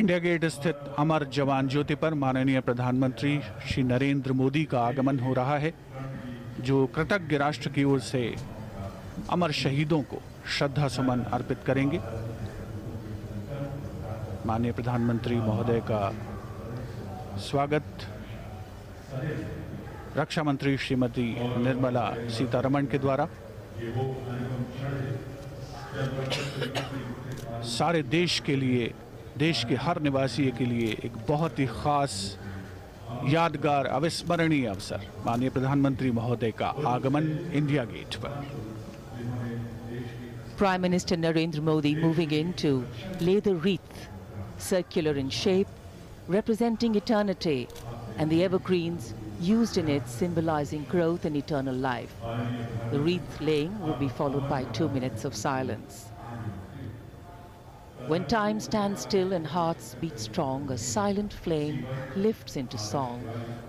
India gate स्थित अमर जवान ज्योति पर माननीय प्रधानमंत्री श्री नरेंद्र मोदी का आगमन हो रहा है, जो कृतज्ञ राष्ट्र की ओर से अमर शहीदों को श्रद्धा सुमन अर्पित करेंगे। माननीय प्रधानमंत्री महोदय का स्वागत रक्षा मंत्री श्रीमती निर्मला सीतारमण के द्वारा सारे देश के लिए, देश के हर निवासी के लिए एक बहुत ही खास, यादगार, अविस्मरणीय अवसर, माननीय प्रधानमंत्री महोदय का आगमन इंडिया गेट पर। Prime Minister Narendra Modi moving in to lay the wreath, circular in shape, representing eternity, and the evergreens used in it symbolizing growth and eternal life. The wreath laying will be followed by 2 minutes of silence. When time stands still and hearts beat strong, a silent flame lifts into song.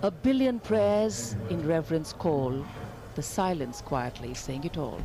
A billion prayers in reverence call, the silence quietly saying it all.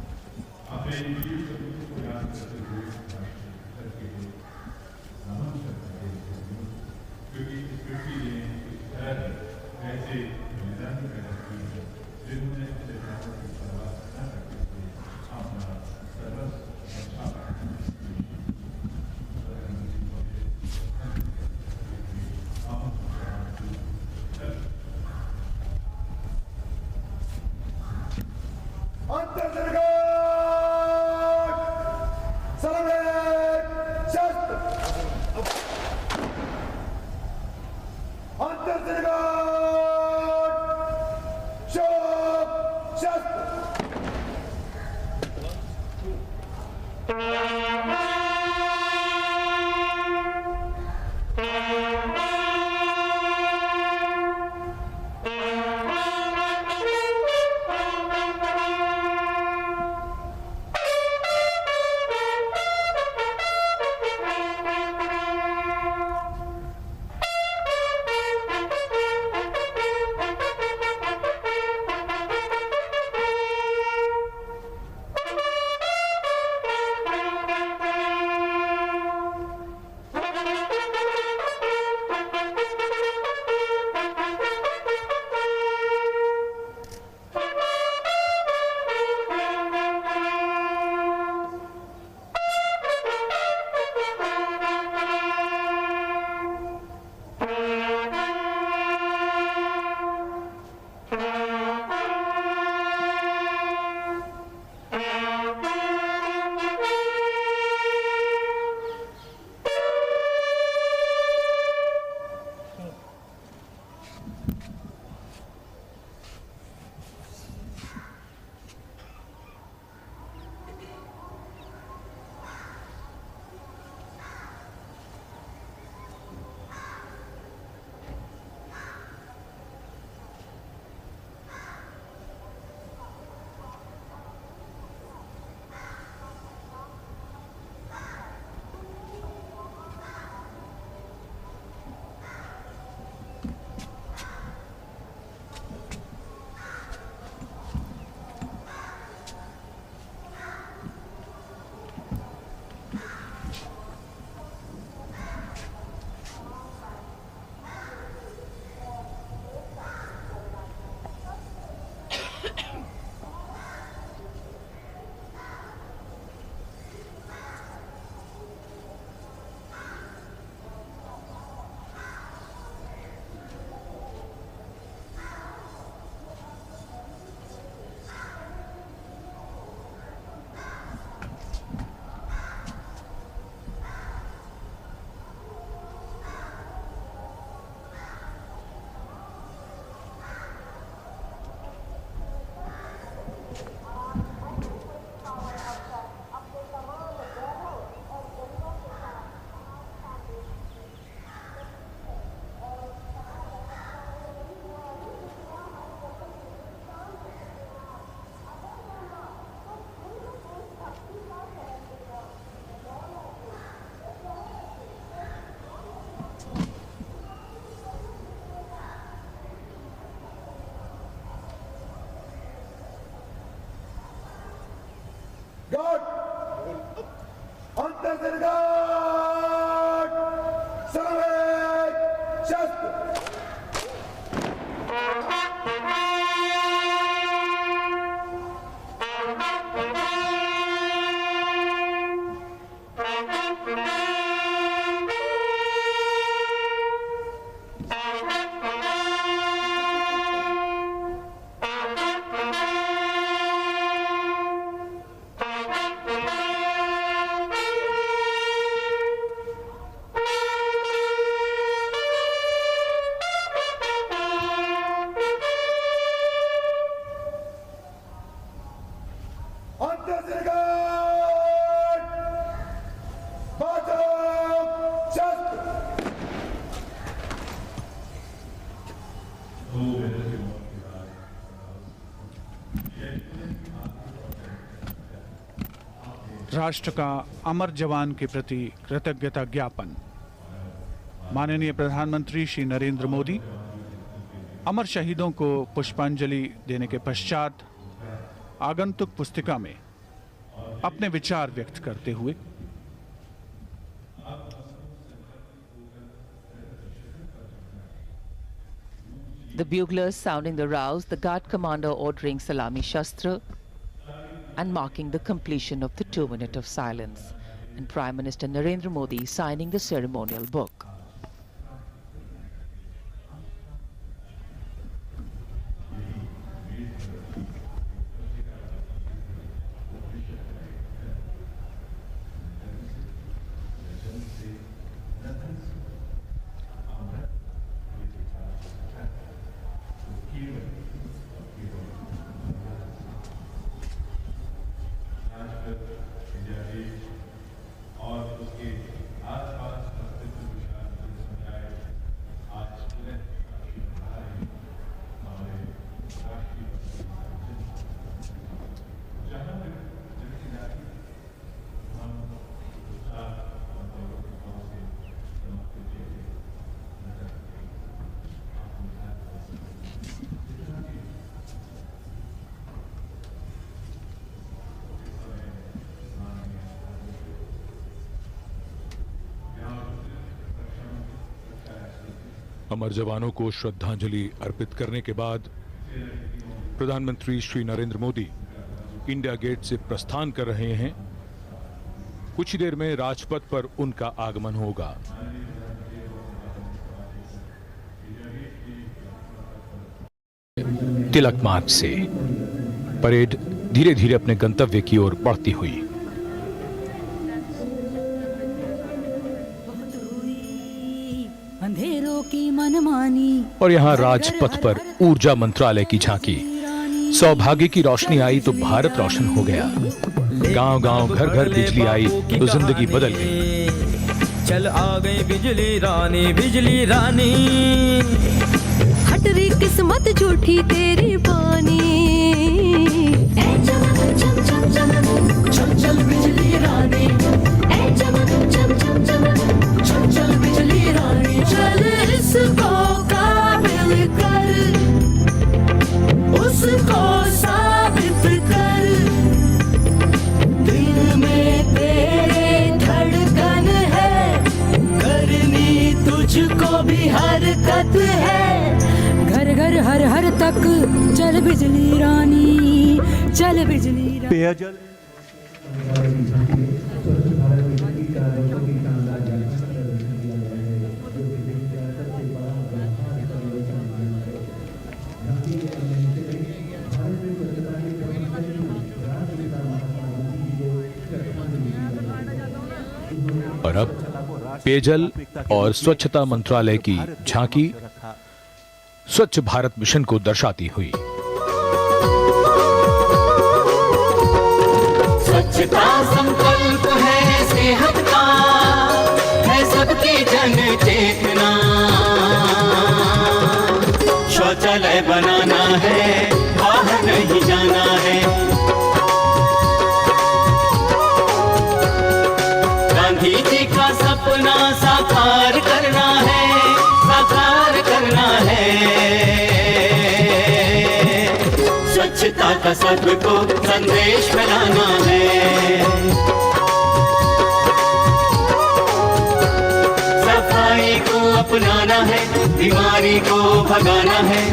God! Antarjat God! Salve! राष्ट्र का अमर जवान के प्रति कृतज्ञता ज्ञापन। माननीय प्रधानमंत्री श्री नरेंद्र मोदी अमर शहीदों को पुष्पांजलि देने के पश्चात आगंतुक पुस्तिका में अपने विचार व्यक्त करते हुए The buglers sounding the rouse, the guard commander ordering Salami Shastra and marking the completion of the 2 minute of silence, and Prime Minister Narendra Modi signing the ceremonial book. अमर जवानों को श्रद्धांजलि अर्पित करने के बाद प्रधानमंत्री श्री नरेंद्र मोदी इंडिया गेट से प्रस्थान कर रहे हैं। कुछ ही देर में राजपथ पर उनका आगमन होगा। तिलक मार्च से परेड धीरे धीरे अपने गंतव्य की ओर बढ़ती हुई। अंधेरों की मनमानी और यहाँ राजपथ पर ऊर्जा मंत्रालय की झांकी। सौभाग्य की रोशनी आई तो भारत रोशन हो गया। गांव गांव घर घर बिजली आई तो जिंदगी बदल गई। चल आ गई बिजली रानी, बिजली रानी। हट रही किस्मत झूठी तेरी बानी। चम चम चम चल चल बिजली रानी। चम चम चम चल चल बिजली रानी। चल इसको काबिल कर, उसको साबित कर। दिल में तेरे धड़कन है, करनी तुझको भी हरकत है। घर घर हर हर तक चल बिजली रानी, चल बिजली रानी। पेयजल और अब पेयजल और स्वच्छता मंत्रालय की झांकी स्वच्छ भारत मिशन को दर्शाती हुई। स्वच्छता संकल्प है सेहत का, है सबकी जन चेतना। शौचालय बनाना है, बाहर नहीं जाना है। गांधी जी का सपना साकार करना है, साकार करना है। स्वच्छता का सबको संदेश फैलाना है। सफाई को अपनाना है, बीमारी को भगाना है।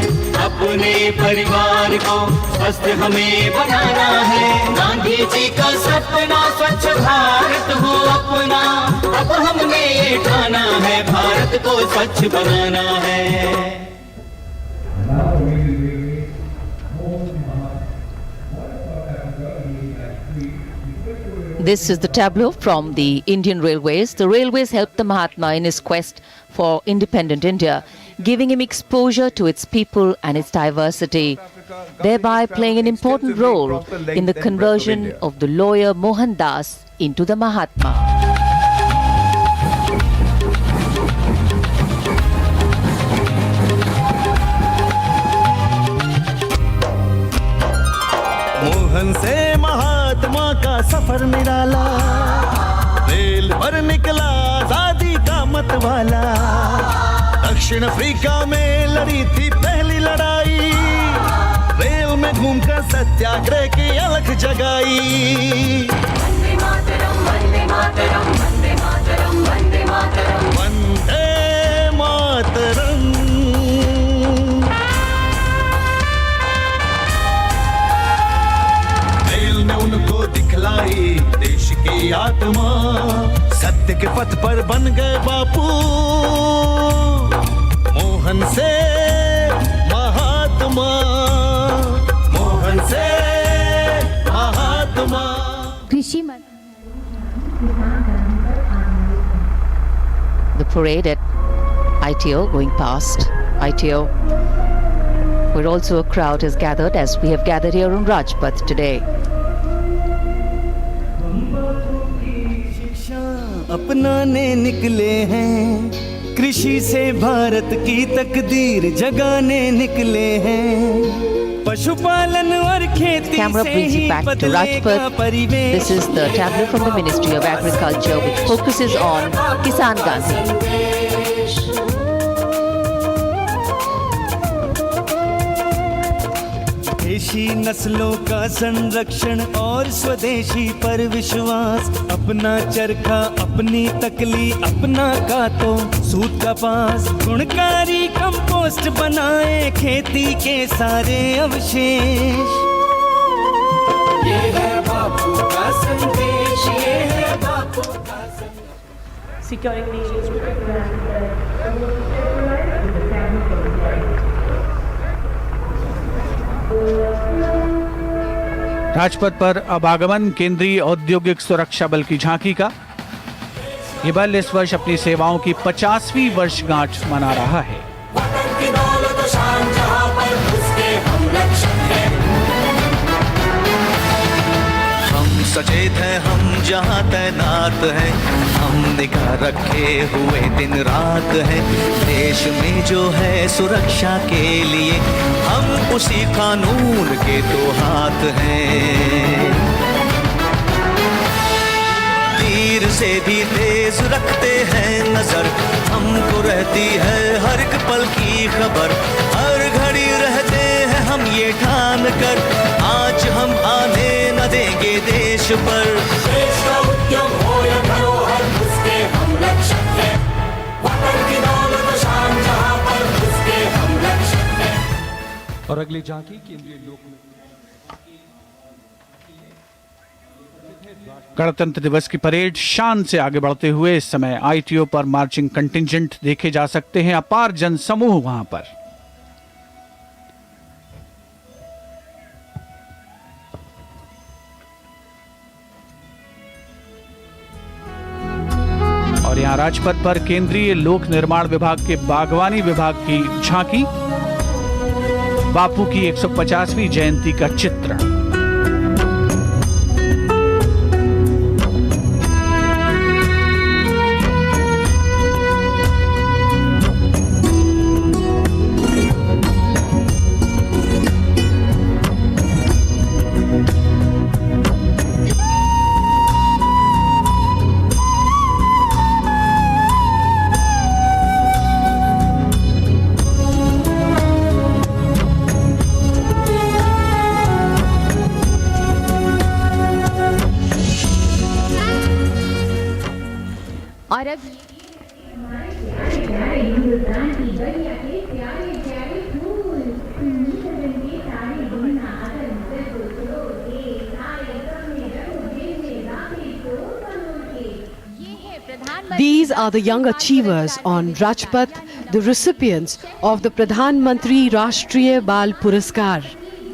अपने परिवार को स्वस्थ हमें बनाना है। गांधी जी का सपना स्वच्छ भारत हो अपना। अब हमने ये ठाना है, भारत को स्वच्छ बनाना है। This is the tableau from the Indian Railways. The Railways helped the Mahatma in his quest for independent India, giving him exposure to its people and its diversity, thereby playing an important role in the conversion of the lawyer Mohan Das into the Mahatma. Mohan से महात्मा का सफर निराला, rail पर निकला आजादी का मतवाला। दक्षिण Africa में लड़ी थी पहली लड़ाई, रेल में घूमकर सत्याग्रह की अलख जगाई। वंदे मातरम, वंदे मातरम, वंदे मातरम, वंदे मातरम, वंदे मातरम। रेल ने उनको दिखलाई देश की आत्मा, सत्य के पथ पर बन गए बापू, मोहन से महात्मा, मोहन से महात्मा। कृषि The parade at ITO going past ITO, where also a crowd has gathered as we have gathered here on Rajpath today. शिक्षा अपनाने निकले हैं, कृषि से भारत की तकदीर जगाने निकले हैं। पशुपालन और खेती Camera से brings he you back to बदलेगा Rajpath. परिवेश। This is the tableau from the Ministry of Agriculture, which focuses on Kisan Gandhi. देशी नस्लों का संरक्षण और स्वदेशी पर विश्वास, अपना चरखा अपनी तकली अपना कातो सूत कपास, गुणकारी कंपोस्ट बनाए खेती के सारे अवशेष। ये है बापू का संदेश, ये है बापू का संदेश। Securing राजपथ पर अब आगमन केंद्रीय औद्योगिक सुरक्षा बल की झांकी का। ये बल इस वर्ष अपनी सेवाओं की 50वीं वर्षगांठ मना रहा है। हम सचेत हैं, हम जहाँ तैनात हैं, हम निगाह रखे हुए दिन रात हैं। देश में जो है सुरक्षा के लिए, हम उसी कानून के तो हाथ हैं। तीर से भी तेज रखते हैं नजर, हमको रहती है हर एक पल की खबर। हर घड़ी रहते हैं हम ये ठान कर, आज हम आने न देंगे देश पर। देश का उद्यम हो या धरोहर, उसके हम रक्षक हैं। वतन की दौलत शान जहां पर, उसके हम रक्षक हैं। और अगली झांकी केंद्रीय लोक गणतंत्र दिवस की परेड शान से आगे बढ़ते हुए इस समय ITO पर मार्चिंग कंटिंजेंट देखे जा सकते हैं। अपार जनसमूह वहां पर। और यहां राजपथ पर केंद्रीय लोक निर्माण विभाग के बागवानी विभाग की झांकी, बापू की 150वीं जयंती का चित्रण। और अब These are the young achievers on Rajpath, the recipients of the Pradhan Mantri Rashtriya Bal Puraskar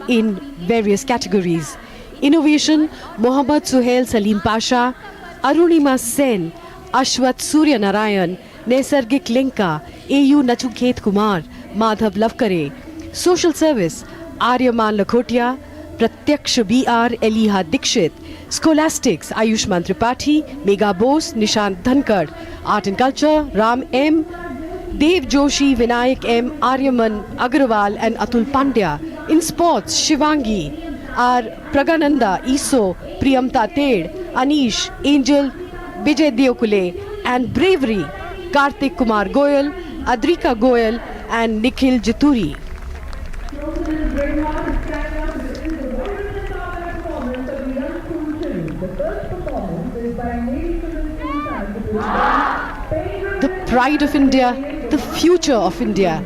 in various categories. Innovation, Mohammad Suhail Salim Pasha, Arunima Sen, Ashwat Surya Narayan, Naisargik Linka, AU Nachuket Kumar, Madhav Lavkare. Social Service, Aryaman Lakhotia, Pratyaksha BR, Eliha Dikshit. Scholastics, Ayushman Tripathi, Mega Bose, Nishant Dhankar. Art and Culture, Ram M, Dev Joshi, Vinayak M, Aryaman Agrawal and Atul Pandya. In Sports, Shivangi, are Pragananda, Iso, Priyamta Ted, Anish, Angel, Vijay Deokule, and Bravery, Kartik Kumar Goyal, Adrika Goyal, and Nikhil Jituri. The pride of India, the future of India,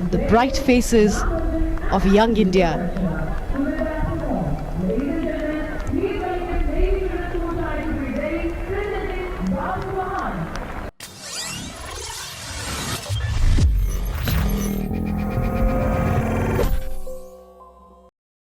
the bright faces of young India